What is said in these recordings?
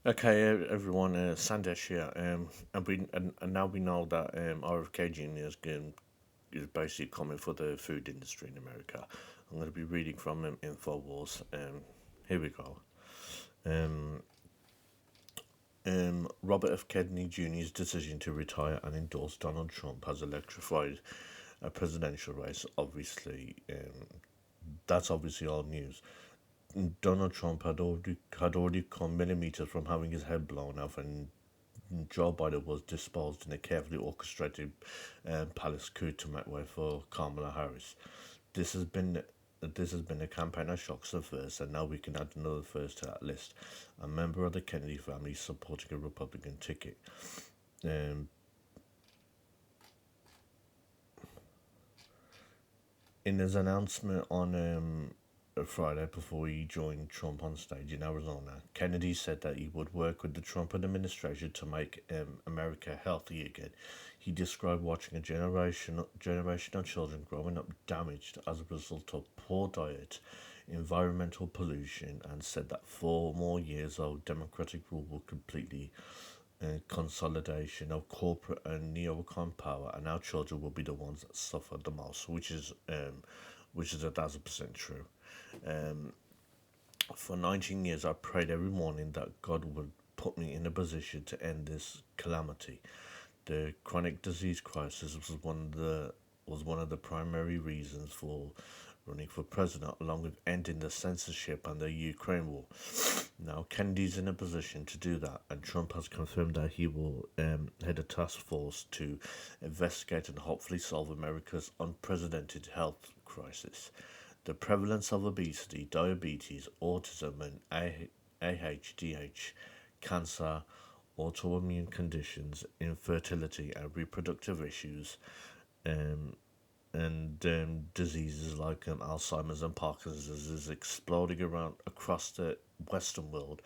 Everyone, Sandesh here. And now we know that RFK Jr. is basically coming for the food industry in America. I'm going to be reading from Infowars. Here we go. Um, Robert F. Kennedy Jr.'s decision to retire and endorse Donald Trump has electrified a presidential race. That's obviously all news. Donald Trump had already come millimeters from having his head blown off, and Joe Biden was disposed in a carefully orchestrated palace coup to make way for Kamala Harris. This has been this has been a campaign of shocks at first, and now we can add another first to that list: a member of the Kennedy family supporting a Republican ticket. Um, in his announcement on Friday before he joined Trump on stage in Arizona, Kennedy said that he would work with the Trump administration to make America healthy again. He described watching a generation of children growing up damaged as a result of poor diet, environmental pollution, and said that 4 more years of Democratic rule will completely consolidation of corporate and neocon power, and our children will be the ones that suffer the most, which is 1,000% true. Um, for 19 years, I prayed every morning that God would put me in a position to end this calamity. The chronic disease crisis was one of the primary reasons for running for president, along with ending the censorship and the Ukraine war. Now, Kennedy's in a position to do that, and Trump has confirmed that he will head a task force to investigate and hopefully solve America's unprecedented health crisis. The prevalence of obesity, diabetes, autism, and AHDH, cancer, autoimmune conditions, infertility, and reproductive issues, um, and diseases like Alzheimer's and Parkinson's is exploding around across the Western world,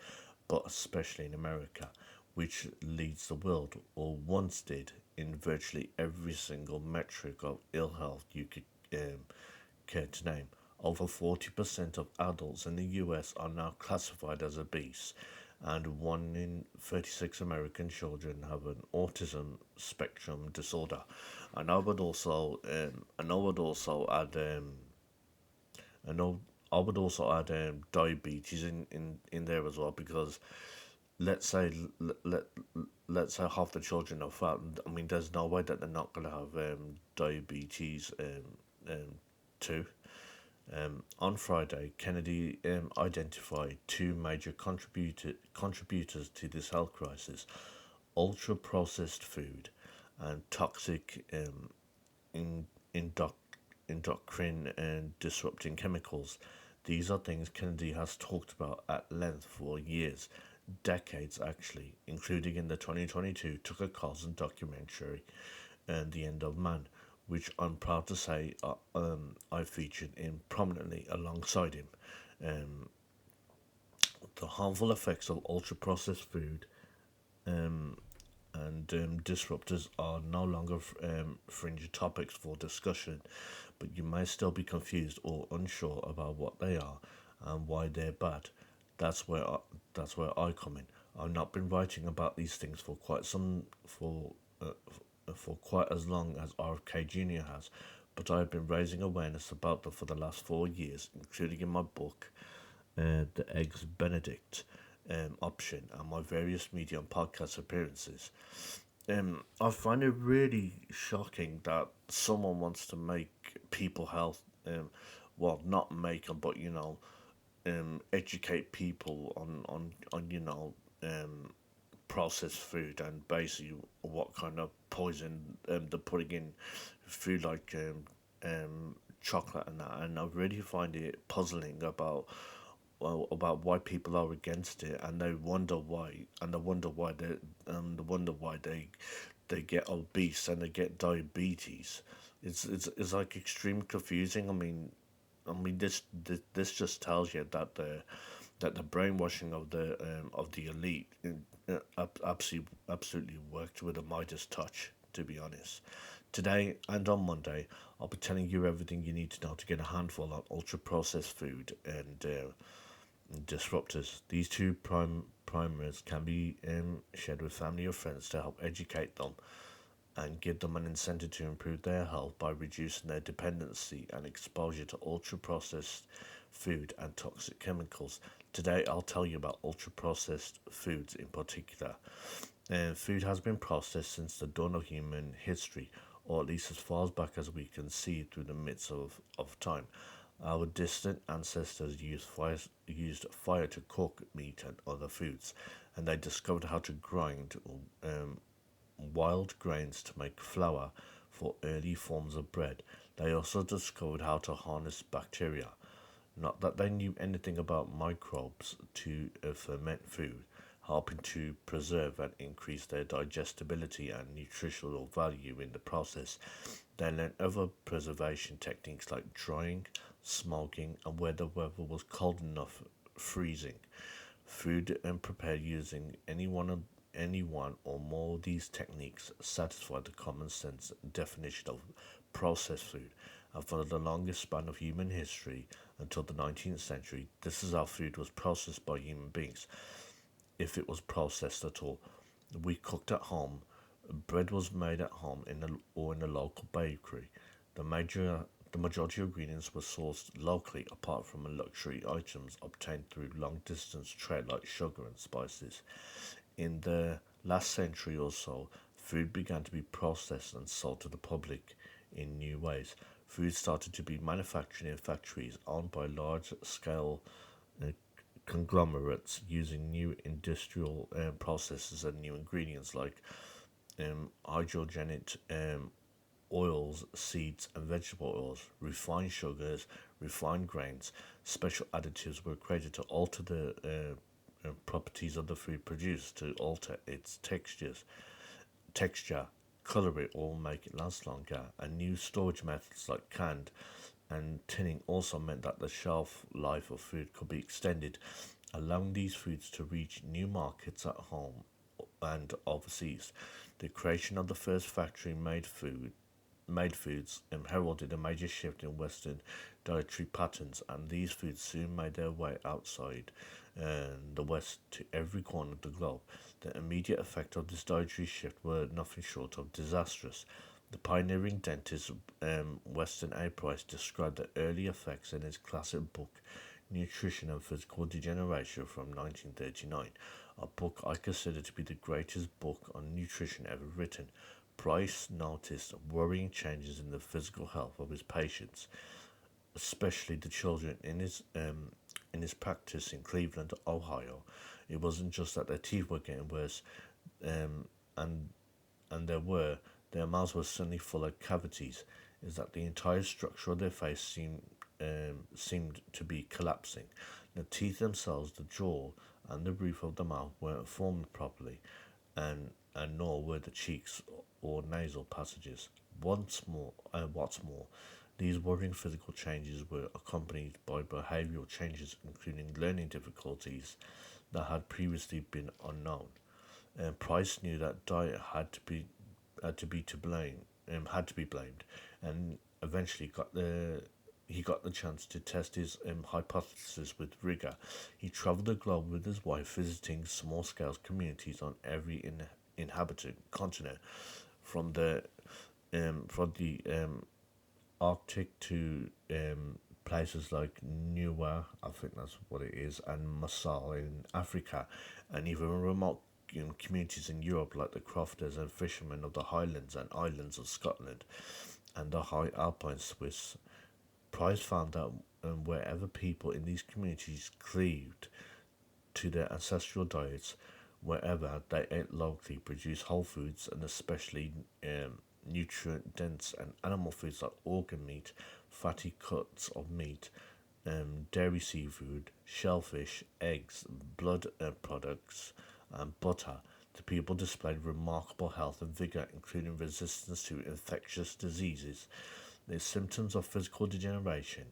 but especially in America, which leads the world, or once did, in virtually every single metric of ill health you could care to name. Over 40% of adults in the US are now classified as obese, and 1 in 36 American children have an autism spectrum disorder. And I would also add, I know I would also add diabetes in there as well, because let's say let's say half the children are fat. I mean, there's no way that they're not gonna have diabetes too. On Friday, Kennedy identified two major contributors to this health crisis: ultra processed food and toxic in, endoc- endocrine and disrupting chemicals. These are things Kennedy has talked about at length for years, decades actually, including in the 2022 Tucker Carlson documentary, The End of Man, which I'm proud to say I featured in prominently alongside him. Um, the harmful effects of ultra processed food and disruptors are no longer fringe topics for discussion, but you may still be confused or unsure about what they are and why they're bad. That's where I, that's where I come in. I've not been writing about these things for quite as long as RFK Jr. has, but I've been raising awareness about them for the last 4 years, including in my book, The Eggs Benedict option, and my various media and podcast appearances. I find it really shocking that someone wants to make people health, well, not make them, but educate people on processed food and basically what kind of poison they're putting in food like chocolate and that. And I really find it puzzling about why people are against it, and they wonder why, they get obese and they get diabetes. It's like extreme confusing. This just tells you that the brainwashing of the elite absolutely worked with a Midas touch. To be honest, today and on Monday, I'll be telling you everything you need to know to get a handful on ultra processed food, disruptors. These primers can be shared with family or friends to help educate them and give them an incentive to improve their health by reducing their dependency and exposure to ultra processed food and toxic chemicals. Today, I'll tell you about ultra processed foods in particular. And food has been processed since the dawn of human history, or at least as far back as we can see through the midst of time. Our distant ancestors used fire to cook meat and other foods, and they discovered how to grind um, wild grains to make flour for early forms of bread. They also discovered how to harness bacteria. Not that they knew anything about microbes to ferment food, helping to preserve and increase their digestibility and nutritional value in the process. They learned other preservation techniques like drying, smoking, and where the weather was cold enough, freezing. Food and prepared using any one or more of these techniques satisfy the common sense definition of processed food. And for the longest span of human history, until the 19th century, this is how food was processed by human beings, if it was processed at all. We cooked at home. Bread was made at home or in a local bakery. The major the majority of ingredients were sourced locally, apart from luxury items obtained through long distance trade like sugar and spices. In the last century or so, food began to be processed and sold to the public in new ways. Food started to be manufactured in factories owned by large scale uh, conglomerates using new industrial processes and new ingredients like hydrogenate oils, seeds, and vegetable oils, refined sugars, refined grains. Special additives were created to alter the properties of the food produced, to alter its texture, color it, or make it last longer. And new storage methods like canned and tinning also meant that the shelf life of food could be extended, allowing these foods to reach new markets at home and overseas. The creation of the first factory made foods heralded a major shift in Western dietary patterns, and these foods soon made their way outside the West to every corner of the globe. The immediate effects of this dietary shift were nothing short of disastrous. The pioneering dentist Weston A. Price described the early effects in his classic book Nutrition and Physical Degeneration from 1939, a book I consider to be the greatest book on nutrition ever written. Price noticed worrying changes in the physical health of his patients, especially the children in his practice in Cleveland, Ohio. It wasn't just that their teeth were getting worse, um, and and their mouths were suddenly full of cavities. Is that the entire structure of their face seemed to be collapsing. The teeth themselves, the jaw, and the roof of the mouth weren't formed properly, and nor were the cheeks or nasal passages. What's more, these worrying physical changes were accompanied by behavioral changes, including learning difficulties that had previously been unknown. And Price knew that diet had to be blamed, and eventually he got the chance to test his hypothesis with rigor. He traveled the globe with his wife, visiting small-scale communities on every inhabited continent, from the Arctic to places like Niue, I think that's what it is, and Masal in Africa, and even remote communities in Europe like the crofters and fishermen of the Highlands and Islands of Scotland and the high Alpine Swiss. Price found that wherever people in these communities cleaved to their ancestral diets, wherever they ate locally produced whole foods and especially nutrient dense and animal foods like organ meat, fatty cuts of meat, dairy seafood, shellfish, eggs, blood products, and butter, the people displayed remarkable health and vigor, including resistance to infectious diseases. The symptoms of physical degeneration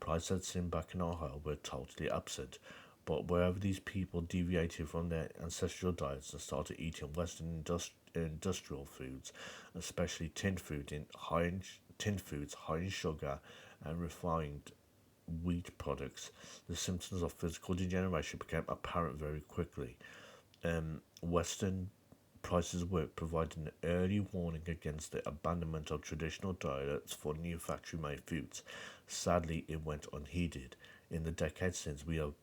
Price had seen back in Ohio were totally absent, but wherever these people deviated from their ancestral diets and started eating Western industrial foods, especially tinned foods high in sugar and refined wheat products, the symptoms of physical degeneration became apparent very quickly. Western prices work provided an early warning against the abandonment of traditional diets for new factory made foods. Sadly, it went unheeded. In the decades since, we have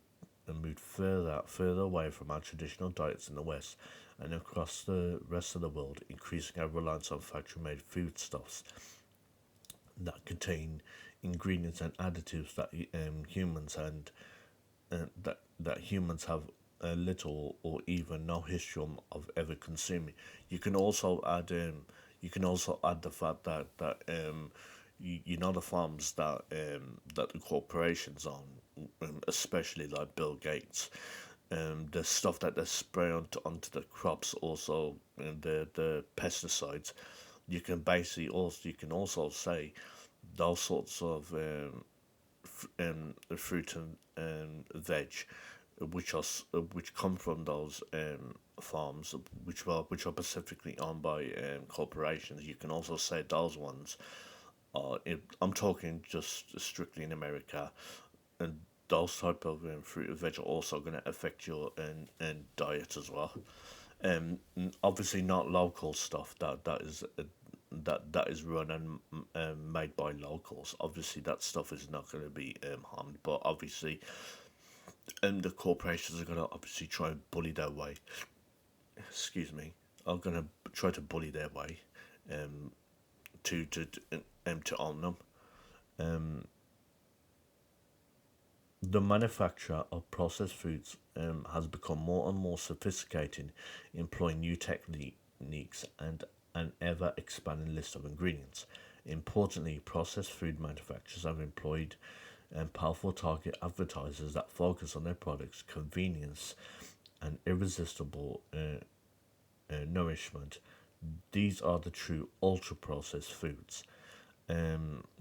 moved further away from our traditional diets in the West and across the rest of the world, increasing our reliance on factory made foodstuffs that contain ingredients and additives that humans and that humans have little or even no history of ever consuming. You can also add the fact that you know the farms that the corporations own, especially like Bill Gates. The stuff that they spray onto the crops, also the pesticides. You can also say those sorts of fruit and veg, which come from those farms, which are specifically owned by corporations. You can also say those ones are. I'm talking just strictly in America, and those type of fruit and veg are also going to affect your diet as well. Obviously not local stuff that is run and made by locals. Obviously, that stuff is not going to be harmed, but obviously, the corporations are going to obviously try and bully their way. Excuse me, are going to try to bully their way um, to own them. Um, the manufacture of processed foods has become more and more sophisticated, employing new techniques and an ever expanding list of ingredients. Importantly, processed food manufacturers have employed powerful target advertisers that focus on their products' convenience and irresistible nourishment. These are the true ultra processed foods.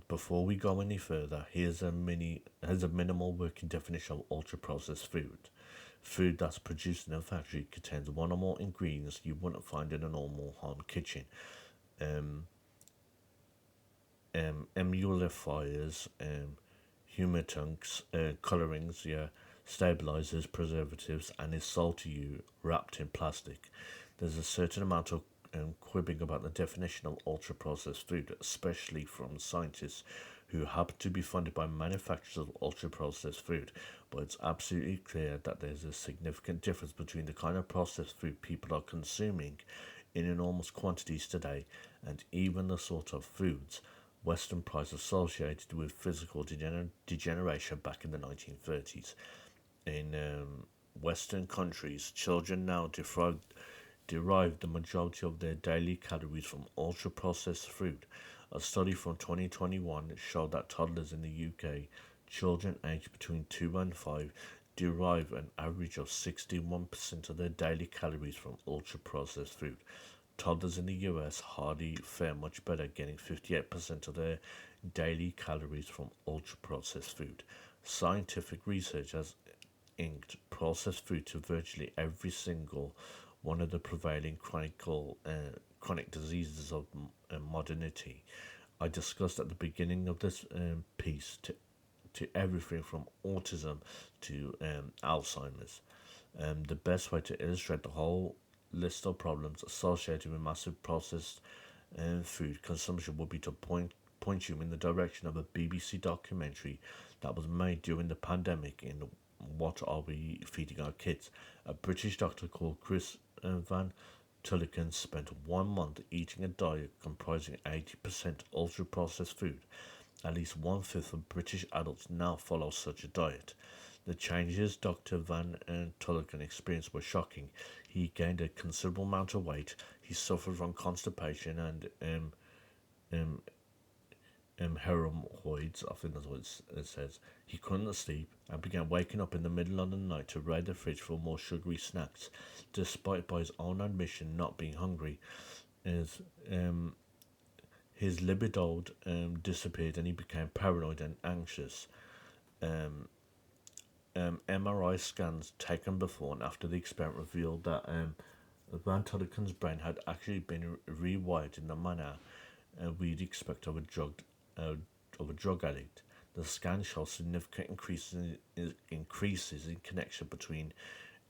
Before we go any further, here's a minimal working definition of ultra processed food. Food that's produced in a factory contains one or more ingredients you wouldn't find in a normal home kitchen. Um, Emulsifiers, humectants, colorings, yeah, stabilizers, preservatives, and is sold to you wrapped in plastic. There's a certain amount of quibbling about the definition of ultra processed food, especially from scientists who happen to be funded by manufacturers of ultra processed food. But it's absolutely clear that there's a significant difference between the kind of processed food people are consuming in enormous quantities today and even the sort of foods Western price associated with physical degeneration back in the 1930s. In Western countries, children now derive the majority of their daily calories from ultra processed food. A study from 2021 showed that toddlers in the UK, children aged between 2 and 5, derive an average of 61% of their daily calories from ultra processed food. Toddlers in the US hardly fare much better, getting 58% of their daily calories from ultra processed food. Scientific research has linked processed food to virtually every single one of the prevailing chronic diseases of modernity. I discussed at the beginning of this piece to everything from autism to Alzheimer's. The best way to illustrate the whole list of problems associated with massive processed food consumption would be to point you in the direction of a BBC documentary that was made during the pandemic in What Are We Feeding Our Kids? A British doctor called Chris Van Tulliken spent 1 month eating a diet comprising 80% ultra processed food. At least one fifth of British adults now follow such a diet. The changes Dr. Van Tulliken experienced were shocking. He gained a considerable amount of weight. He suffered from constipation and um, hemorrhoids, I think that's what it says. He couldn't sleep and began waking up in the middle of the night to raid the fridge for more sugary snacks, despite by his own admission not being hungry. His, his libido disappeared and he became paranoid and anxious. Um, MRI scans taken before and after the experiment revealed that Van Tulliken's brain had actually been rewired in the manner we'd expect uh, of a drug addict. The scan shows significant increases in connection between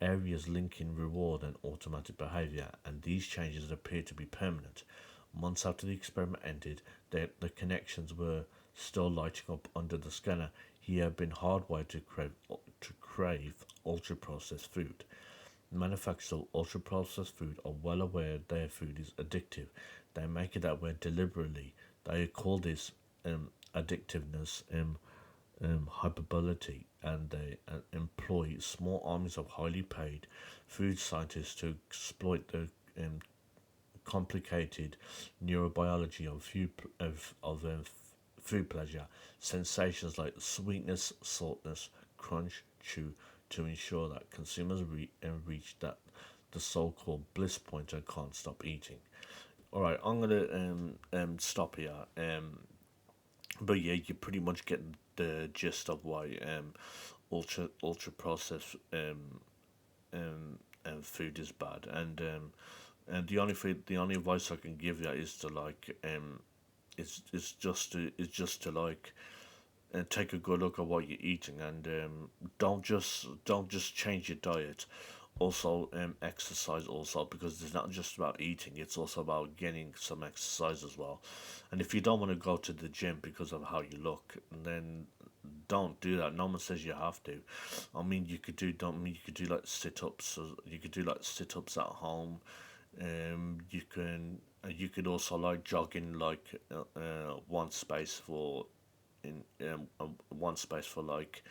areas linking reward and automatic behavior, and these changes appear to be permanent. Months after the experiment ended, the connections were still lighting up under the scanner. He had been hardwired to crave ultra processed food. Manufacturers of ultra processed food are well aware their food is addictive. They make it that way deliberately. They call this addictiveness hyperbolity, and they employ small armies of highly paid food scientists to exploit the complicated neurobiology of food pleasure, sensations like sweetness, saltness, crunch, chew, to ensure that consumers reach that the so-called bliss point and can't stop eating. All right, I'm gonna stop here. But yeah, you pretty much get the gist of why ultra processed food is bad, and the only advice I can give you is to like is just to like take a good look at what you're eating, and don't just change your diet. Also, exercise also, because it's not just about eating; it's also about getting some exercise as well. And if you don't want to go to the gym because of how you look, then don't do that. No one says you have to. I mean, you could do don't mean you could do like sit ups. You could do like sit ups at home. You could also like jog in like one space for in one space for like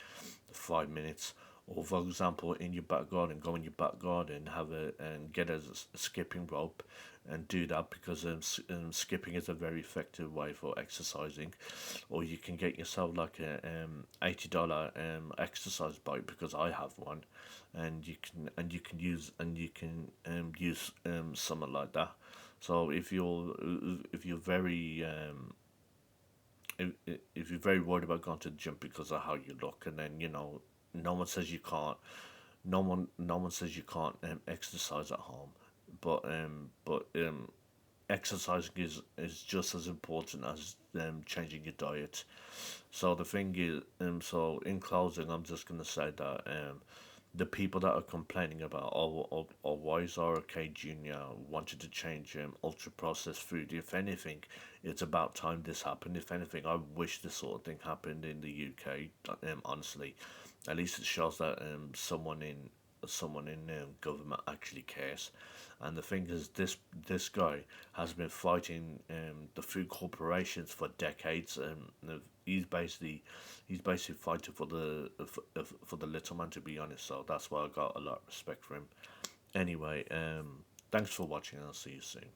5 minutes, or for example in your back garden, go in your back garden, have a and get a skipping rope and do that, because skipping is a very effective way for exercising. Or you can get yourself like a $80 exercise bike, because I have one, and you can use something like that. So if you're very if you're very worried about going to the gym because of how you look, and then no one says you can't, no one says you can't exercise at home, but exercising is just as important as changing your diet. So the thing is, so in closing, I'm just gonna say that the people that are complaining about, why is RK Junior wanted to change ultra processed food? If anything, it's about time this happened. If anything, I wish this sort of thing happened in the UK. Honestly, at least it shows that someone in government actually cares. And the thing is, this guy has been fighting the food corporations for decades, and he's basically fighting for the little man, to be honest. So that's why I got a lot of respect for him. Anyway, thanks for watching, and I'll see you soon.